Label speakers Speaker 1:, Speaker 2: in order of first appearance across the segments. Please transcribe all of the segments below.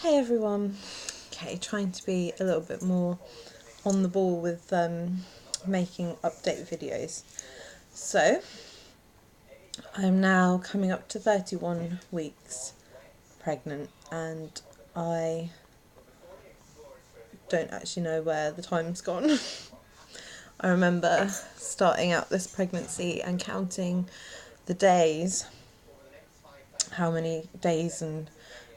Speaker 1: Hey everyone. Okay, trying to be a little bit more on the ball with making update videos. So, I'm now coming up to 31 weeks pregnant, and I don't actually know where the time's gone. I remember starting out this pregnancy and counting the days, how many days and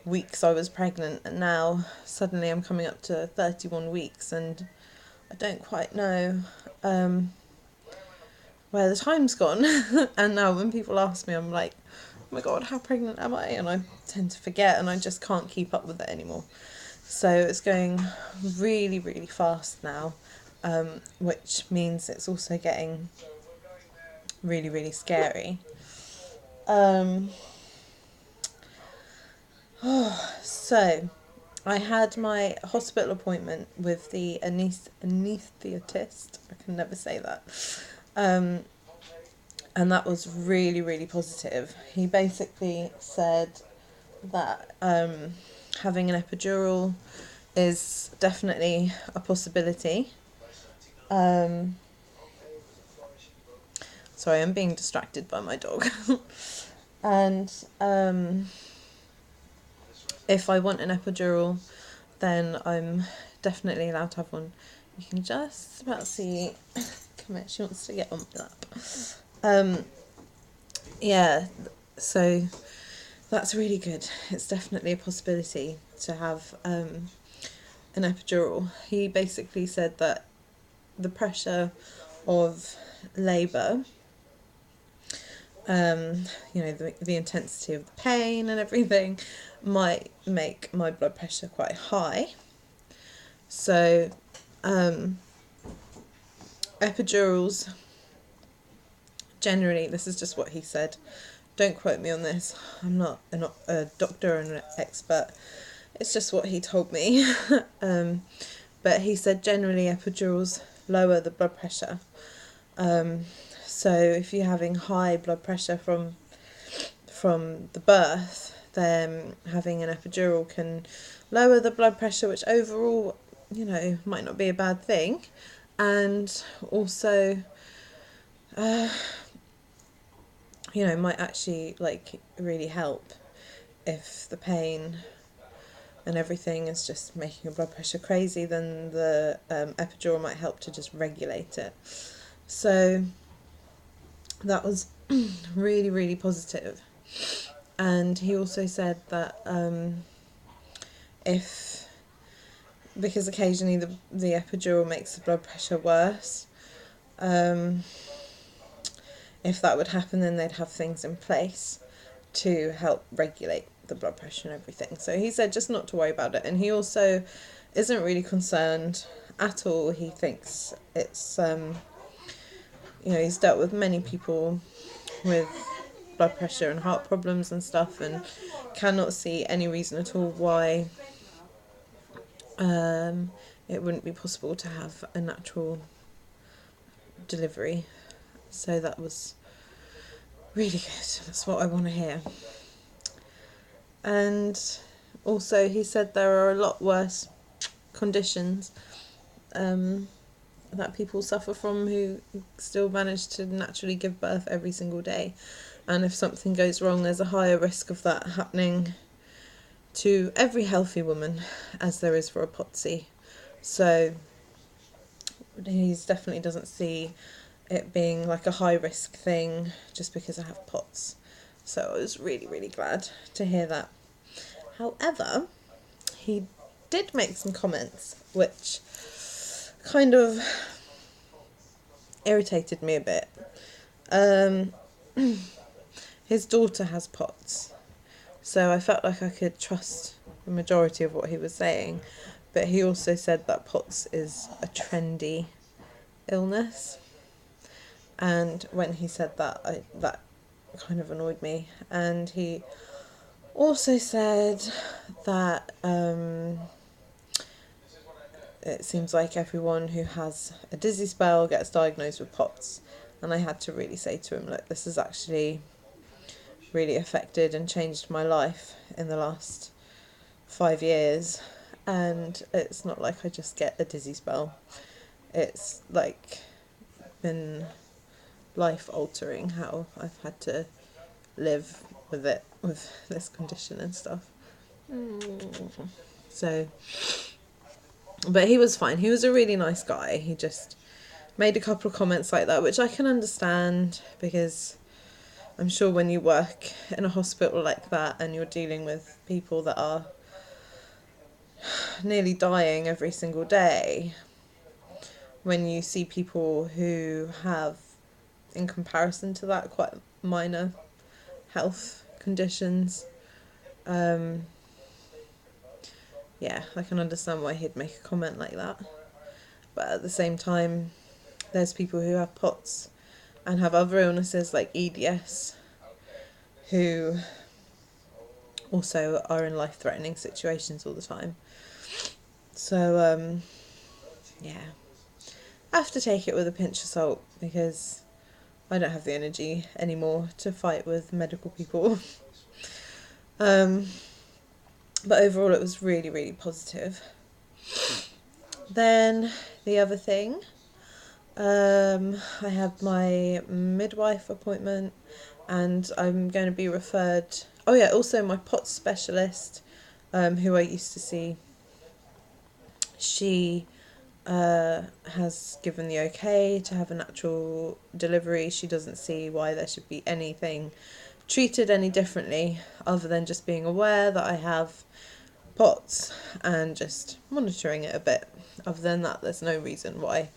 Speaker 1: weeks I was pregnant, and now suddenly I'm coming up to 31 weeks and I don't quite know where the time's gone. And now when people ask me, I'm like, oh my god, how pregnant am I? And I tend to forget and I just can't keep up with it anymore. So it's going really, really fast now, which means it's also getting really, really scary. So I had my hospital appointment with the anaesthetist. I can never say that. And that was really, really positive. He basically said that having an epidural is definitely a possibility. Sorry, I'm being distracted by my dog. And if I want an epidural, then I'm definitely allowed to have one. You can just about see. Come here, she wants to get on my lap. Yeah, so that's really good. It's definitely a possibility to have an epidural. He basically said that the pressure of labour, the intensity of the pain and everything, might make my blood pressure quite high. So, epidurals, generally, this is just what he said. Don't quote me on this. I'm not a doctor and an expert. It's just what he told me. But he said generally epidurals lower the blood pressure. So if you're having high blood pressure from the birth, then having an epidural can lower the blood pressure, which overall, might not be a bad thing. And also, might actually really help if the pain and everything is just making your blood pressure crazy, then the epidural might help to just regulate it. So that was really, really positive. And he also said that because occasionally the epidural makes the blood pressure worse, if that would happen, then they'd have things in place to help regulate the blood pressure and everything. So he said just not to worry about it. And he also isn't really concerned at all. He thinks it's, he's dealt with many people with blood pressure and heart problems and stuff, and cannot see any reason at all why it wouldn't be possible to have a natural delivery. So that was really good. That's what I want to hear. And also he said there are a lot worse conditions that people suffer from who still manage to naturally give birth every single day. And if something goes wrong, there's a higher risk of that happening to every healthy woman as there is for a POTSI. So he definitely doesn't see it being like a high risk thing just because I have POTS. So I was really, really glad to hear that. However, he did make some comments which kind of irritated me a bit. His daughter has POTS, so I felt like I could trust the majority of what he was saying, but he also said that POTS is a trendy illness, and when he said that, that kind of annoyed me. And he also said that it seems like everyone who has a dizzy spell gets diagnosed with POTS, and I had to really say to him, look, this has actually really affected and changed my life in the last 5 years, and it's not like I just get a dizzy spell. It's like been life altering how I've had to live with it, with this condition and stuff. So, but he was fine. He was a really nice guy. He just made a couple of comments like that, which I can understand, because I'm sure when you work in a hospital like that and you're dealing with people that are nearly dying every single day, when you see people who have, in comparison to that, quite minor health conditions, yeah, I can understand why he'd make a comment like that. But at the same time, there's people who have POTS and have other illnesses like EDS who also are in life-threatening situations all the time. So, yeah, I have to take it with a pinch of salt, because I don't have the energy anymore to fight with medical people. But overall it was really, really positive. Then the other thing, I had my midwife appointment, and I'm going to be referred... Oh yeah, also my POTS specialist, who I used to see, she has given the okay to have a natural delivery. She doesn't see why there should be anything treated any differently, other than just being aware that I have POTS and just monitoring it a bit. Other than that, there's no reason why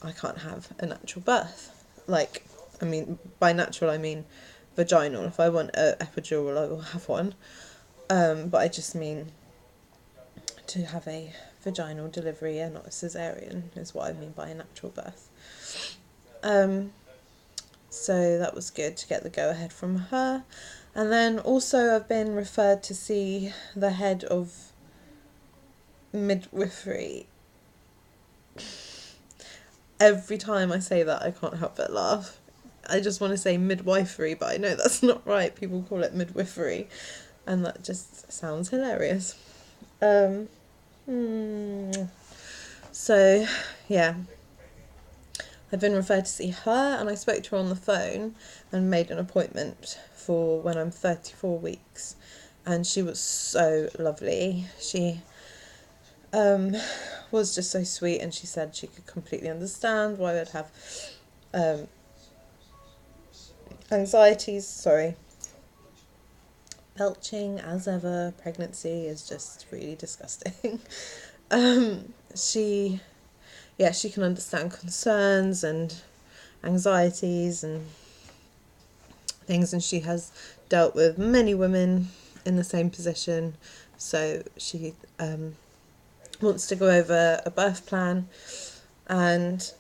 Speaker 1: I can't have a natural birth. Like, I mean, by natural I mean vaginal. If I want an epidural, I will have one. But I just mean to have a vaginal delivery and not a cesarean is what I mean by a natural birth. So that was good to get the go-ahead from her. And then also I've been referred to see the head of midwifery. Every time I say that, I can't help but laugh. I just want to say midwifery, but I know that's not right. People call it midwifery, and that just sounds hilarious. So, yeah. I've been referred to see her, and I spoke to her on the phone and made an appointment for when I'm 34 weeks. And she was so lovely. She was just so sweet, and she said she could completely understand why I'd have anxieties. Sorry. Belching, as ever. Pregnancy is just really disgusting. She can understand concerns and anxieties and things, and she has dealt with many women in the same position, so she wants to go over a birth plan and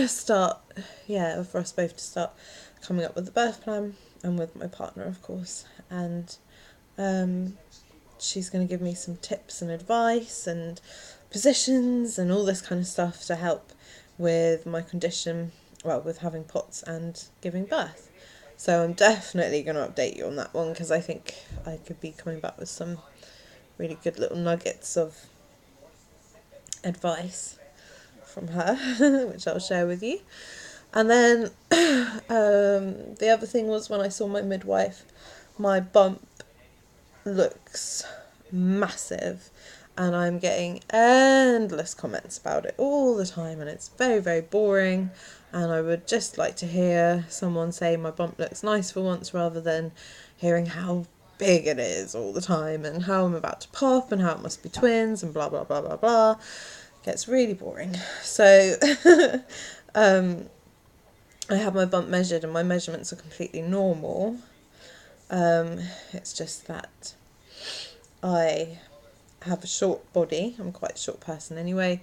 Speaker 1: start, for us both to start coming up with a birth plan, and with my partner, of course. And she's going to give me some tips and advice and positions and all this kind of stuff to help with my condition, well, with having POTS and giving birth. So I'm definitely going to update you on that one, because I think I could be coming back with some really good little nuggets of advice from her, which I'll share with you. And then the other thing was, when I saw my midwife, my bump looks massive, and I'm getting endless comments about it all the time, and it's very, very boring, and I would just like to hear someone say my bump looks nice for once, rather than hearing how big it is all the time, and how I'm about to pop, and how it must be twins, and blah blah blah blah blah. It gets really boring. So I had my bump measured, and my measurements are completely normal. It's just that I have a short body. I'm quite a short person anyway,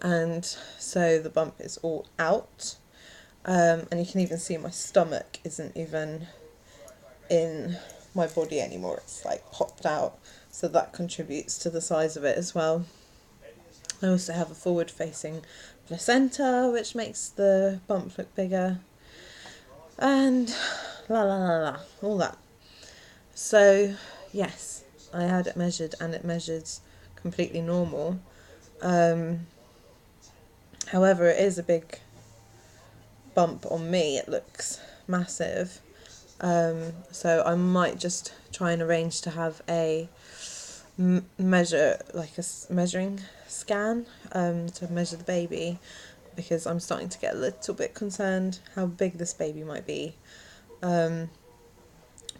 Speaker 1: and so the bump is all out. And you can even see my stomach isn't even in my body anymore. It's like popped out, so that contributes to the size of it as well. I also have a forward-facing placenta, which makes the bump look bigger, and all that. So yes, I had it measured and it measured completely normal. However, it is a big bump on me. It looks massive. So I might just try and arrange to have a measure, like a measuring scan, to measure the baby, because I'm starting to get a little bit concerned how big this baby might be,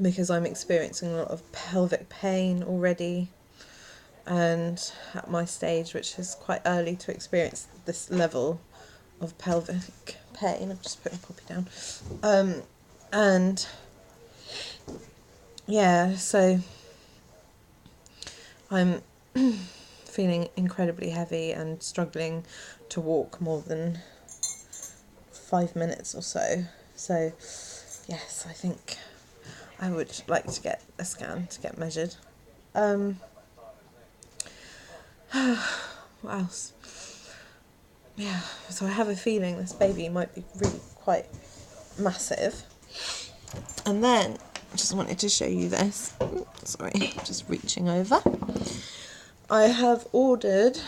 Speaker 1: because I'm experiencing a lot of pelvic pain already, and at my stage, which is quite early to experience this level of pelvic pain. I'm just putting Poppy down. And yeah, so I'm feeling incredibly heavy and struggling to walk more than 5 minutes or so. So yes, I think I would like to get a scan to get measured. What else? Yeah, so I have a feeling this baby might be really quite massive. And then I just wanted to show you this. Sorry, just reaching over. I have ordered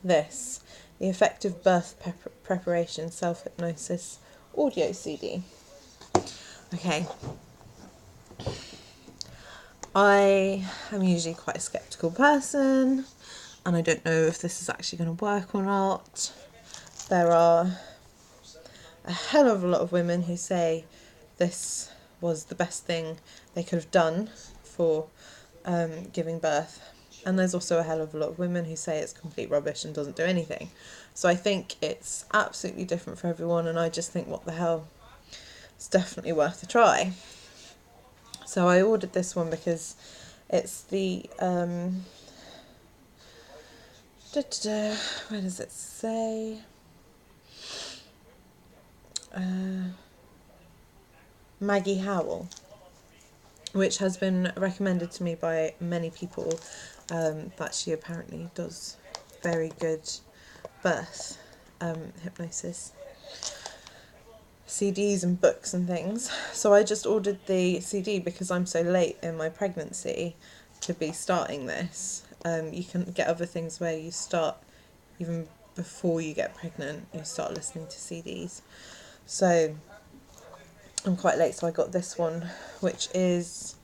Speaker 1: this, the Effective Birth Preparation Self-Hypnosis audio CD. Okay. I am usually quite a sceptical person, and I don't know if this is actually going to work or not. There are a hell of a lot of women who say this was the best thing they could have done for giving birth. And there's also a hell of a lot of women who say it's complete rubbish and doesn't do anything. So I think it's absolutely different for everyone, and I just think, what the hell, it's definitely worth a try. So I ordered this one because it's the, where does it say? Maggie Howell, which has been recommended to me by many people, that she apparently does very good birth hypnosis CDs and books and things. So I just ordered the CD because I'm so late in my pregnancy to be starting this. You can get other things where you start even before you get pregnant, you start listening to CDs. So I'm quite late, so I got this one, which is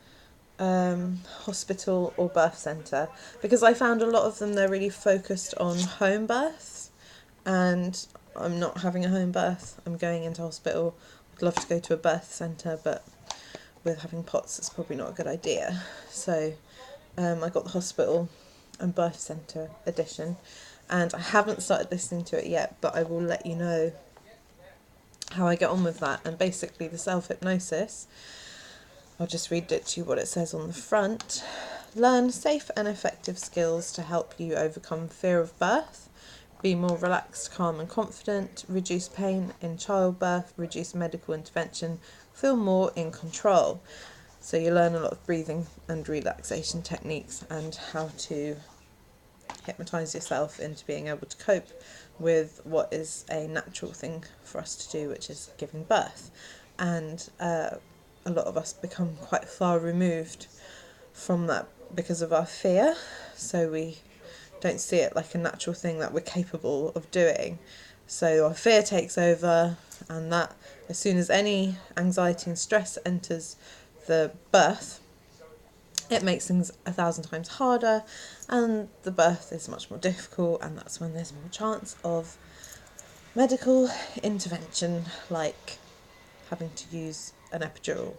Speaker 1: hospital or birth centre, because I found a lot of them, they're really focused on home births, and I'm not having a home birth. I'm going into hospital. I'd love to go to a birth centre, but with having POTS it's probably not a good idea. So I got the hospital and birth centre edition, and I haven't started listening to it yet, but I will let you know how I get on with that. And basically the self-hypnosis, I'll just read it to you what it says on the front. Learn safe and effective skills to help you overcome fear of birth, be more relaxed, calm and confident, reduce pain in childbirth, reduce medical intervention, feel more in control. So you learn a lot of breathing and relaxation techniques and how to hypnotise yourself into being able to cope with what is a natural thing for us to do, which is giving birth. And a lot of us become quite far removed from that because of our fear, so we don't see it like a natural thing that we're capable of doing. So our fear takes over, and that, as soon as any anxiety and stress enters the birth, it makes things 1,000 times harder, and the birth is much more difficult, and that's when there's more chance of medical intervention, like having to use an epidural.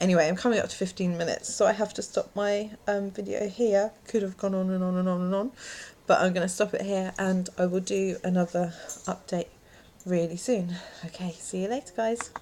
Speaker 1: Anyway, I'm coming up to 15 minutes, so I have to stop my video here. Could have gone on and on and on and on, but I'm going to stop it here, and I will do another update really soon. Okay, see you later, guys.